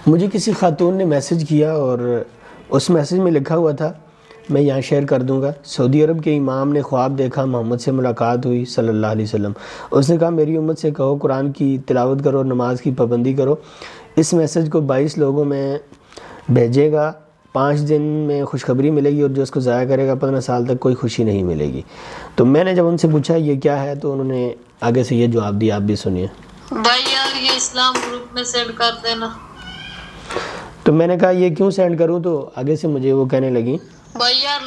مجھے کسی خاتون نے میسج کیا اور اس میسج میں لکھا ہوا تھا، میں یہاں شیئر کر دوں گا۔ سعودی عرب کے امام نے خواب دیکھا، محمد سے ملاقات ہوئی صلی اللہ علیہ وسلم۔ اس نے کہا میری امت سے کہو قرآن کی تلاوت کرو اور نماز کی پابندی کرو۔ اس میسج کو 22 لوگوں میں بھیجے گا، 5 دن میں خوشخبری ملے گی، اور جو اس کو ضائع کرے گا 15 سال تک کوئی خوشی نہیں ملے گی۔ تو میں نے جب ان سے پوچھا یہ کیا ہے تو انہوں نے آگے سے یہ جواب دیا، آپ بھی سنیے۔ بھائی یار یہ اسلام گروپ میں سینڈ کر دینا۔ تو میں نے کہا یہ کیوں سینڈ کروں، تو آگے سے مجھے وہ کہنے لگی بھائی یار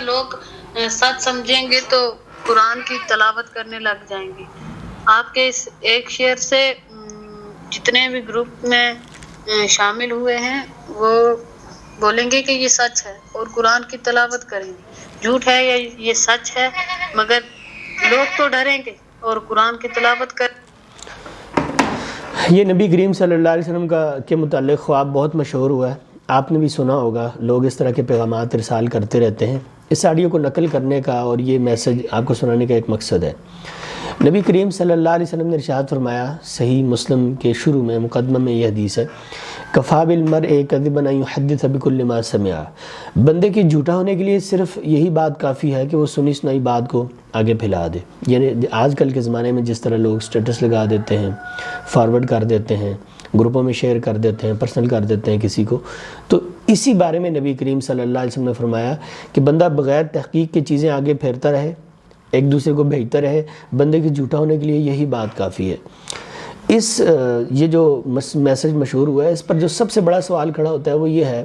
لوگ سچ سمجھیں گے تو قرآن کی تلاوت کرنے لگ جائیں گے۔ آپ کے اس ایک شیئر سے جتنے بھی گروپ میں شامل ہوئے ہیں وہ بولیں گے کہ یہ سچ ہے اور قرآن کی تلاوت کریں گے۔ جھوٹ ہے یا یہ سچ ہے، مگر لوگ تو ڈریں گے اور قرآن کی تلاوت کریں۔ یہ نبی کریم صلی اللہ علیہ وسلم کے متعلق خواب بہت مشہور ہوا ہے، آپ نے بھی سنا ہوگا۔ لوگ اس طرح کے پیغامات ارسال کرتے رہتے ہیں۔ اس آڈیو کو نقل کرنے کا اور یہ میسج آپ کو سنانے کا ایک مقصد ہے۔ نبی کریم صلی اللہ علیہ وسلم نے ارشاد فرمایا، صحیح مسلم کے شروع میں مقدمہ میں یہ حدیث ہے، کفا بالمرء کذبا ان یحدث بکل ما سمع۔ بندے کی جھوٹا ہونے کے لیے صرف یہی بات کافی ہے کہ وہ سنی سنائی بات کو آگے پھیلا دے۔ یعنی آج کل کے زمانے میں جس طرح لوگ سٹیٹس لگا دیتے ہیں، فارورڈ کر دیتے ہیں، گروپوں میں شیئر کر دیتے ہیں، پرسنل کر دیتے ہیں کسی کو، تو اسی بارے میں نبی کریم صلی اللہ علیہ وسلم نے فرمایا کہ بندہ بغیر تحقیق کی چیزیں آگے پھیرتا رہے، ایک دوسرے کو بھیجتا رہے، بندے کی جھوٹا ہونے کے لیے یہی بات کافی ہے۔ یہ جو میسج مشہور ہوا ہے، اس پر جو سب سے بڑا سوال کھڑا ہوتا ہے وہ یہ ہے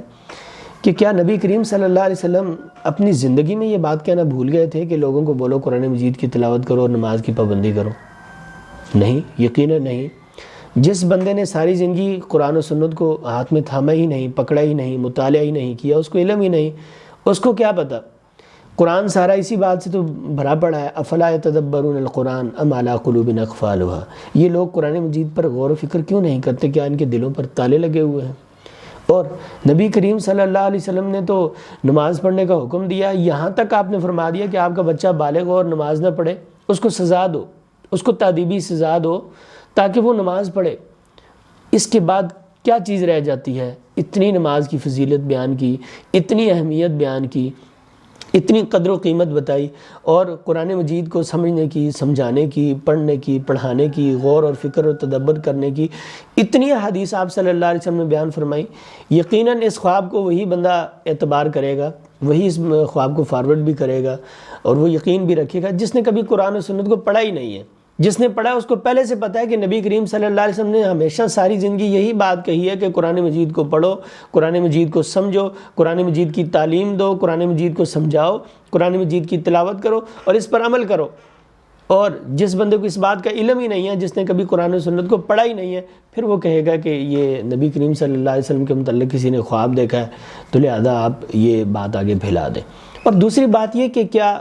کہ کیا نبی کریم صلی اللہ علیہ وسلم اپنی زندگی میں یہ بات کہنا بھول گئے تھے کہ لوگوں کو بولو قرآن مجید کی تلاوت کرو اور نماز کی پابندی کرو؟ نہیں، یقیناً نہیں۔ جس بندے نے ساری زندگی قرآن و سنت کو ہاتھ میں تھاما ہی نہیں، پکڑا ہی نہیں، مطالعہ ہی نہیں کیا، اس کو علم ہی نہیں، اس کو کیا پتہ؟ قرآن سارا اسی بات سے تو بھرا پڑا ہے، افلا یتدبرون القرآن ام علی قلوب اقفالها۔ یہ لوگ قرآن مجید پر غور و فکر کیوں نہیں کرتے؟ کیا ان کے دلوں پر تالے لگے ہوئے ہیں؟ اور نبی کریم صلی اللہ علیہ وسلم نے تو نماز پڑھنے کا حکم دیا، یہاں تک آپ نے فرما دیا کہ آپ کا بچہ بالغ ہو اور نماز نہ پڑھے، اس کو سزا دو، اس کو تادیبی سزا دو تاکہ وہ نماز پڑھے۔ اس کے بعد کیا چیز رہ جاتی ہے؟ اتنی نماز کی فضیلت بیان کی، اتنی اہمیت بیان کی، اتنی قدر و قیمت بتائی، اور قرآن مجید کو سمجھنے کی، سمجھانے کی، پڑھنے کی، پڑھانے کی، غور اور فکر و تدبر کرنے کی اتنی حدیث آپ صلی اللہ علیہ وسلم نے بیان فرمائی۔ یقیناً اس خواب کو وہی بندہ اعتبار کرے گا، وہی اس خواب کو فارورڈ بھی کرے گا، اور وہ یقین بھی رکھے گا جس نے کبھی قرآن و سنت کو پڑھا ہی نہیں ہے۔ جس نے پڑھا اس کو پہلے سے پتہ ہے کہ نبی کریم صلی اللہ علیہ وسلم نے ہمیشہ ساری زندگی یہی بات کہی ہے کہ قرآن مجید کو پڑھو، قرآن مجید کو سمجھو، قرآن مجید کی تعلیم دو، قرآن مجید کو سمجھاؤ، قرآن مجید کی تلاوت کرو اور اس پر عمل کرو۔ اور جس بندے کو اس بات کا علم ہی نہیں ہے، جس نے کبھی قرآن و سنت کو پڑھا ہی نہیں ہے، پھر وہ کہے گا کہ یہ نبی کریم صلی اللہ علیہ وسلم کے متعلق کسی نے خواب دیکھا ہے تو لہذا آپ یہ بات آگے پھیلا دیں۔ اور دوسری بات یہ کہ کیا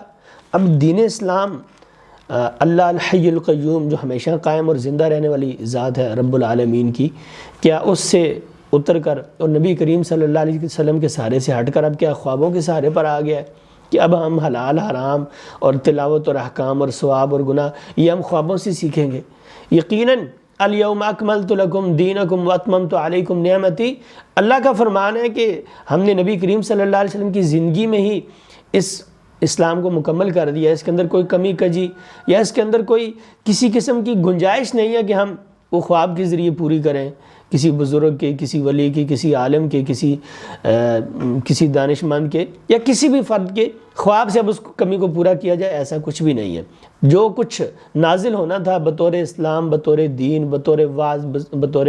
اب دین اسلام اللہ الحی القیوم جو ہمیشہ قائم اور زندہ رہنے والی ذات ہے رب العالمین کی، کیا اس سے اتر کر اور نبی کریم صلی اللہ علیہ وسلم کے سہارے سے ہٹ کر اب کیا خوابوں کے سہارے پر آ گیا ہے کہ اب ہم حلال حرام اور تلاوت اور احکام اور ثواب اور گناہ یہ ہم خوابوں سے سیکھیں گے؟ یقیناً الیوم اکملت لکم دینکم واتممت علیکم نعمتی، اللہ کا فرمان ہے کہ ہم نے نبی کریم صلی اللہ علیہ وسلم کی زندگی میں ہی اس اسلام کو مکمل کر دیا۔ اس کے اندر کوئی کمی کجی یا اس کے اندر کوئی کسی قسم کی گنجائش نہیں ہے کہ ہم وہ خواب کے ذریعے پوری کریں، کسی بزرگ کے، کسی ولی کے، کسی عالم کے، کسی دانش مند کے یا کسی بھی فرد کے خواب سے اب اس کمی کو پورا کیا جائے، ایسا کچھ بھی نہیں ہے۔ جو کچھ نازل ہونا تھا بطور اسلام، بطور دین، بطور واعظ، بطور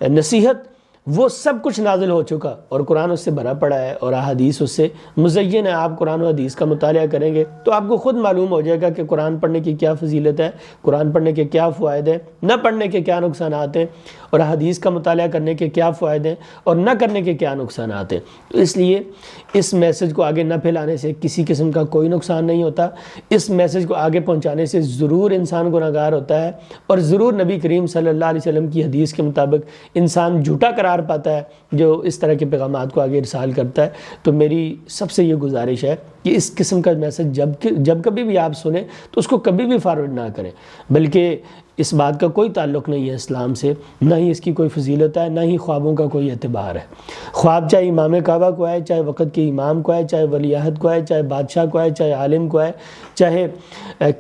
نصیحت، وہ سب کچھ نازل ہو چکا اور قرآن اس سے بھرا پڑا ہے اور احادیث اس سے مزین ہے۔ آپ قرآن و حدیث کا مطالعہ کریں گے تو آپ کو خود معلوم ہو جائے گا کہ قرآن پڑھنے کی کیا فضیلت ہے، قرآن پڑھنے کے کیا فوائد ہیں، نہ پڑھنے کے کیا نقصانات ہیں، اور حدیث کا مطالعہ کرنے کے کیا فوائد ہیں اور نہ کرنے کے کیا نقصانات ہیں۔ تو اس لیے اس میسج کو آگے نہ پھیلانے سے کسی قسم کا کوئی نقصان نہیں ہوتا۔ اس میسج کو آگے پہنچانے سے ضرور انسان گناہگار ہوتا ہے، اور ضرور نبی کریم صلی اللہ علیہ وسلم کی حدیث کے مطابق انسان جھوٹا قرار پاتا ہے جو اس طرح کے پیغامات کو آگے ارسال کرتا ہے۔ تو میری سب سے یہ گزارش ہے کہ اس قسم کا میسج جب کبھی بھی آپ سنیں تو اس کو کبھی بھی فارورڈ نہ کریں، بلکہ اس بات کا کوئی تعلق نہیں ہے اسلام سے، نہ ہی اس کی کوئی فضیلت ہے، نہ ہی خوابوں کا کوئی اعتبار ہے۔ خواب چاہے امام کعبہ کو آئے، چاہے وقت کے امام کو آئے، چاہے ولی عہد کو آئے، چاہے بادشاہ کو آئے، چاہے عالم کو آئے، چاہے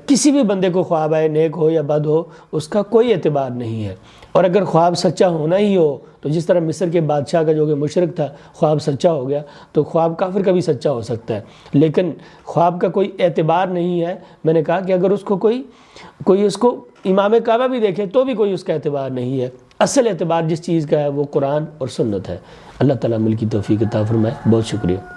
کسی بھی بندے کو خواب آئے، نیک ہو یا بد ہو، اس کا کوئی اعتبار نہیں ہے۔ اور اگر خواب سچا ہونا ہی ہو تو جس طرح مصر کے بادشاہ کا جو کہ مشرک تھا خواب سچا ہو گیا، تو خواب کافر کا بھی سچا ہو سکتا ہے، لیکن خواب کا کوئی اعتبار نہیں ہے۔ میں نے کہا کہ اگر اس کو کوئی اس کو امام کعبہ بھی دیکھے تو بھی کوئی اس کا اعتبار نہیں ہے۔ اصل اعتبار جس چیز کا ہے وہ قرآن اور سنت ہے۔ اللہ تعالیٰ مل کی توفیق عطا فرمائے۔ بہت شکریہ۔